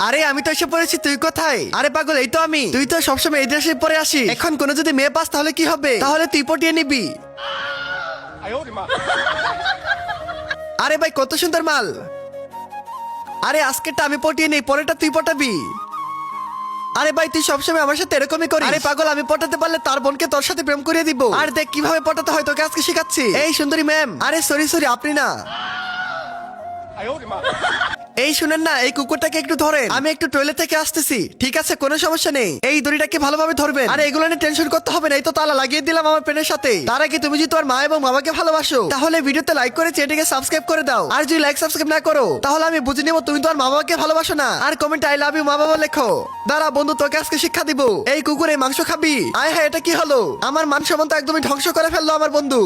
আরে আমি তো এসে পড়েছি, তুই কোথায়? আরে পাগল, এই তো আমি। তুই তো সবসময় এই ড্রেসে পরে আসিস, এখন কোনো যদি মেয়ে পাস তাহলে কি হবে? তাহলে তুই পটিয়ে নিবি। আরে ভাই কত সুন্দর মাল। আরে আজকেরটা আমি পটিয়ে নেই, পরেরটা তুই পটাবি। আরে ভাই তুই সবসময় আমার সাথে এরকমই করিস। আরে পাগল, আমি পটাতে পারলে তার বোনকে তোর সাথে প্রেম করিয়ে দিব। আর দেখ কিভাবে পটাতে হয়, তোকে আজকে শিখাচ্ছি। এই সুন্দরী ম্যাম, আরে সরি সরি, আপনি না। এই শুনেন না, এই কুকুরটাকে একটু ধরেন, আমি একটু টয়লেট থেকে আসতেছি। ঠিক আছে, কোনো সমস্যা নেই। এই দড়িটাকে ভালোভাবে ধরবেন। আর এগুলো নিয়ে টেনশন করতে হবে না, এই তো তালা লাগিয়ে দিলাম আমার পেনের সাথে। তার আগে তুমি যদি তোমার মা এবং বাবাকে ভালোবাসো তাহলে ভিডিওতে লাইক করে চ্যানেলটিকে সাবস্ক্রাইব করে দাও। আর যদি লাইক সাবস্ক্রাইব না করো তাহলে আমি বুঝে নেবো তুমি তোমার মা বাবাকে ভালোবাসো না। আর কমেন্ট আই লাভ ইউ মা বাবা লেখো। দাঁড়া বন্ধু, তোকে আজকে শিক্ষা দিব। এই কুকুর এই মাংস খাবি? আয় হ্যাঁ, এটা কি হলো? আমার মান সম্মান তো একদমই ধ্বংস করে ফেললো আমার বন্ধু।